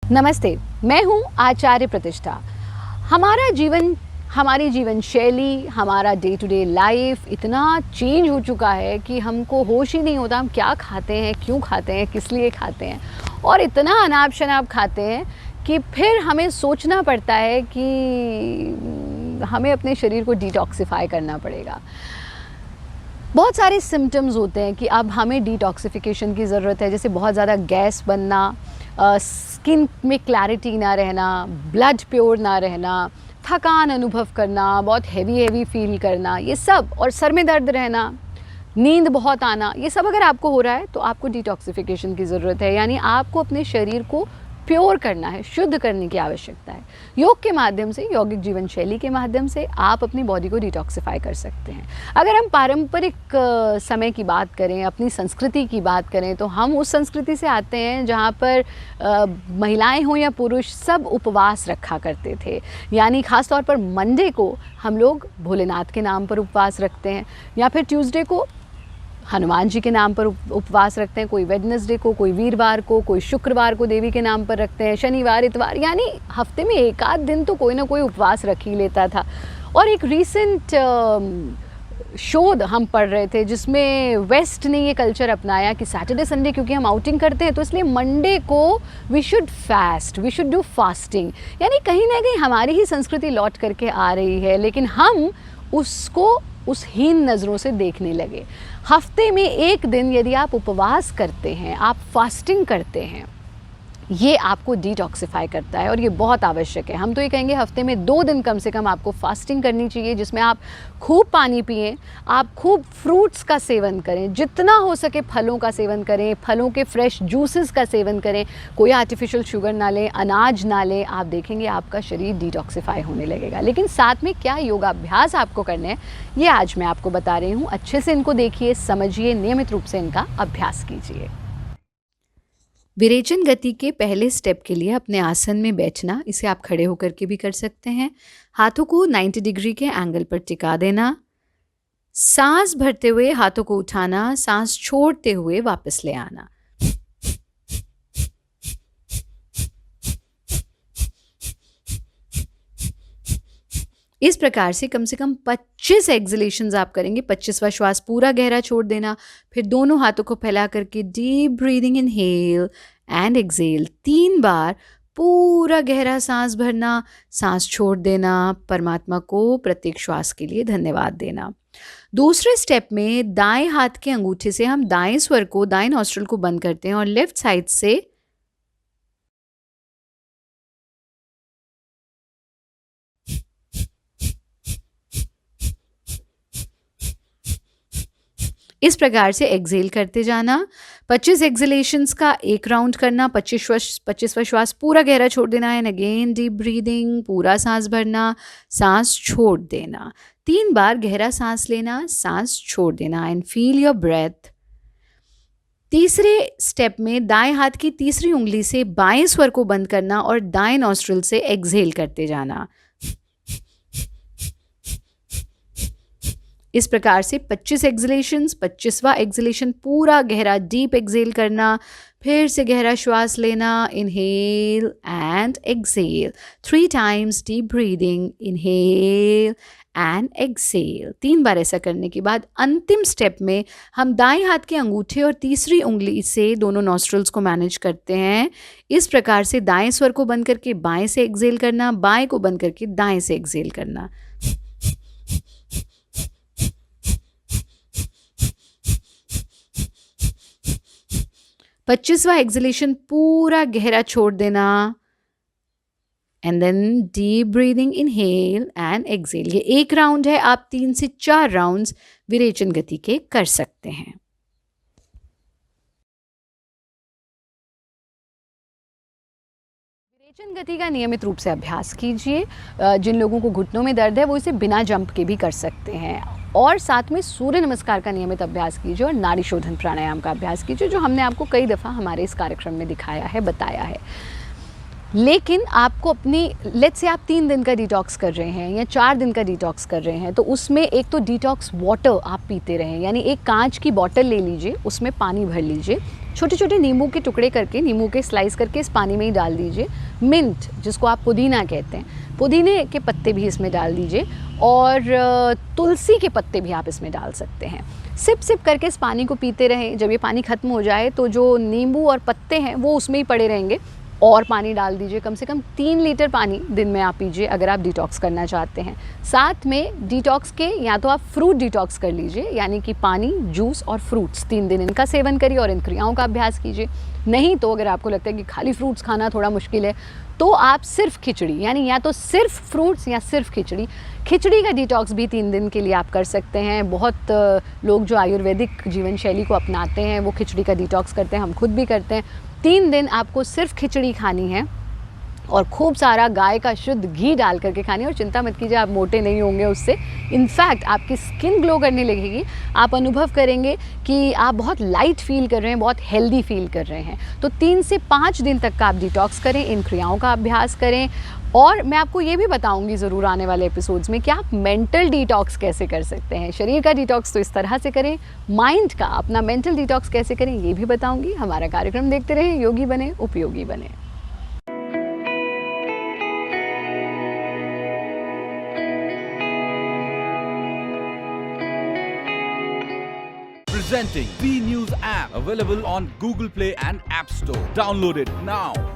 नमस्ते, मैं हूँ आचार्य प्रतिष्ठा। हमारा जीवन, हमारी जीवन शैली, हमारा डे टू डे लाइफ इतना चेंज हो चुका है कि हमको होश ही नहीं होता हम क्या खाते हैं, क्यों खाते हैं, किस लिए खाते हैं, और इतना अनाप शनाप खाते हैं कि फिर हमें सोचना पड़ता है कि हमें अपने शरीर को डिटॉक्सिफाई करना पड़ेगा। बहुत सारे सिम्टम्स होते हैं कि अब हमें डिटॉक्सिफिकेशन की ज़रूरत है, जैसे बहुत ज़्यादा गैस बनना, स्किन में क्लैरिटी ना रहना, ब्लड प्योर ना रहना, थकान अनुभव करना, बहुत हैवी फील करना, ये सब, और सर में दर्द रहना, नींद बहुत आना, ये सब अगर आपको हो रहा है तो आपको डिटॉक्सिफिकेशन की ज़रूरत है। यानी आपको अपने शरीर को प्योर करना है, शुद्ध करने की आवश्यकता है। योग के माध्यम से, यौगिक जीवन शैली के माध्यम से आप अपनी बॉडी को डिटॉक्सिफाई कर सकते हैं। अगर हम पारंपरिक समय की बात करें, अपनी संस्कृति की बात करें, तो हम उस संस्कृति से आते हैं जहाँ पर महिलाएं हों या पुरुष सब उपवास रखा करते थे। यानी ख़ास तौर पर मंडे को हम लोग भोलेनाथ के नाम पर उपवास रखते हैं, या फिर ट्यूसडे को हनुमान जी के नाम पर उपवास रखते हैं, कोई वेडनेसडे को, कोई वीरवार को, कोई शुक्रवार को देवी के नाम पर रखते हैं, शनिवार इतवार, यानी हफ्ते में एक आध दिन तो कोई ना कोई उपवास रख ही लेता था। और एक रीसेंट शोध हम पढ़ रहे थे जिसमें वेस्ट ने ये कल्चर अपनाया कि सैटरडे संडे क्योंकि हम आउटिंग करते हैं तो इसलिए मंडे को we should fast, we should do fasting. यानी कहीं ना कहीं हमारी ही संस्कृति लौट करके आ रही है, लेकिन हम उसको उस हीन नज़रों से देखने लगे। हफ्ते में एक दिन यदि आप उपवास करते हैं, आप फास्टिंग करते हैं, ये आपको डिटॉक्सिफाई करता है और ये बहुत आवश्यक है। हम तो ये कहेंगे हफ्ते में 2 दिन कम से कम आपको फास्टिंग करनी चाहिए, जिसमें आप खूब पानी पिएं, आप खूब फ्रूट्स का सेवन करें, जितना हो सके फलों का सेवन करें, फलों के फ्रेश जूसेस का सेवन करें, कोई आर्टिफिशियल शुगर ना लें, अनाज ना लें। आप देखेंगे आपका शरीर डिटॉक्सिफाई होने लगेगा। लेकिन साथ में क्या योगाभ्यास आपको करने हैं, ये आज मैं आपको बता रही हूँ। अच्छे से इनको देखिए, समझिए, नियमित रूप से इनका अभ्यास कीजिए। विरेचन गति के पहले स्टेप के लिए अपने आसन में बैठना, इसे आप खड़े होकर के भी कर सकते हैं। हाथों को 90 डिग्री के एंगल पर टिका देना, सांस भरते हुए हाथों को उठाना, सांस छोड़ते हुए वापस ले आना। इस प्रकार से कम 25 एक्सलेशंस आप करेंगे। 25वां श्वास पूरा गहरा छोड़ देना, फिर दोनों हाथों को फैला करके deep breathing, inhale and exhale 3 बार पूरा गहरा सांस भरना, सांस छोड़ देना, परमात्मा को प्रत्येक श्वास के लिए धन्यवाद देना। दूसरे स्टेप में दाएं हाथ के अंगूठे से हम दाएं स्वर को, दाएं नॉस्ट्रल को बंद करते हैं और लेफ्ट साइड से इस प्रकार से एक्सेल करते जाना। 25 एक्सेलेशंस का एक राउंड करना, 25वां श्वास पूरा गहरा छोड़ देना, एंड अगेन डीप ब्रीदिंग, पूरा सांस भरना, सांस छोड़ देना। 3 बार गहरा सांस लेना, सांस छोड़ देना, एंड फील योर ब्रेथ। तीसरे स्टेप में दाएं हाथ की तीसरी उंगली से बाएं स्वर को बंद करना और दाएं नॉस्ट्रिल से एक्सेल करते जाना। इस प्रकार से 25 एक्सलेशंस। 25वां एक्सलेशन पूरा गहरा डीप एक्सेल करना, फिर से गहरा श्वास लेना, inhale and exhale 3 times deep breathing, inhale and exhale 3 बार। ऐसा करने के बाद अंतिम स्टेप में हम दाएं हाथ के अंगूठे और तीसरी उंगली से दोनों नॉस्ट्रल्स को मैनेज करते हैं। इस प्रकार से दाएं स्वर को बंद करके बाएं से एक्सेल करना, बाएं को बंद करके दाएं से एक्सेल करना। 25वां एक्सलेशन पूरा गहरा छोड़ देना, and then deep breathing, inhale and exhale. ये एक राउंड है, आप 3 से 4 राउंड्स विरेचन गति के कर सकते हैं। विरेचन गति का नियमित रूप से अभ्यास कीजिए। जिन लोगों को घुटनों में दर्द है वो इसे बिना जंप के भी कर सकते हैं, और साथ में सूर्य नमस्कार का नियमित अभ्यास कीजिए और नाड़ी शोधन प्राणायाम का अभ्यास कीजिए, जो हमने आपको कई दफ़ा हमारे इस कार्यक्रम में दिखाया है, बताया है। लेकिन आपको अपनी, लेट्स से आप 3 दिन का डिटॉक्स कर रहे हैं या 4 दिन का डिटॉक्स कर रहे हैं, तो उसमें एक तो डिटॉक्स वाटर आप पीते रहें। यानी एक कांच की बॉटल ले लीजिए, उसमें पानी भर लीजिए, छोटे छोटे नींबू के टुकड़े करके, नींबू के स्लाइस करके इस पानी में ही डाल दीजिए। मिंट, जिसको आप पुदीना कहते हैं, पुदीने के पत्ते भी इसमें डाल दीजिए और तुलसी के पत्ते भी आप इसमें डाल सकते हैं। सिप सिप करके इस पानी को पीते रहें। जब ये पानी ख़त्म हो जाए तो जो नींबू और पत्ते हैं वो उसमें ही पड़े रहेंगे, और पानी डाल दीजिए। कम से कम 3 लीटर पानी दिन में आप पीजिए अगर आप डिटॉक्स करना चाहते हैं। साथ में डिटॉक्स के या तो आप फ्रूट डिटॉक्स कर लीजिए, यानी कि पानी, जूस और फ्रूट्स 3 दिन इनका सेवन करिए और इन क्रियाओं का अभ्यास कीजिए। नहीं तो अगर आपको लगता है कि खाली फ्रूट्स खाना थोड़ा मुश्किल है, तो आप सिर्फ खिचड़ी, यानी या तो सिर्फ फ्रूट्स या सिर्फ खिचड़ी का डिटॉक्स भी 3 दिन के लिए आप कर सकते हैं। बहुत लोग जो आयुर्वेदिक जीवन शैली को अपनाते हैं वो खिचड़ी का डिटॉक्स करते हैं, हम खुद भी करते हैं। 3 दिन आपको सिर्फ खिचड़ी खानी है और खूब सारा गाय का शुद्ध घी डाल करके खानी है। और चिंता मत कीजिए, आप मोटे नहीं होंगे उससे। इनफैक्ट आपकी स्किन ग्लो करने लगेगी। आप अनुभव करेंगे कि आप बहुत लाइट फील कर रहे हैं, बहुत हेल्दी फील कर रहे हैं। तो 3 से 5 दिन तक का आप डिटॉक्स करें, इन क्रियाओं का अभ्यास करें। और मैं आपको ये भी बताऊंगी ज़रूर आने वाले एपिसोड्स में कि आप मेंटल डिटॉक्स कैसे कर सकते हैं। शरीर का डिटॉक्स तो इस तरह से करें, माइंड का, अपना मेंटल डिटॉक्स कैसे करें ये भी बताऊंगी। हमारा कार्यक्रम देखते रहें। योगी बने, उपयोगी बने। Presenting B News app, available on Google Play and App Store. Download it now.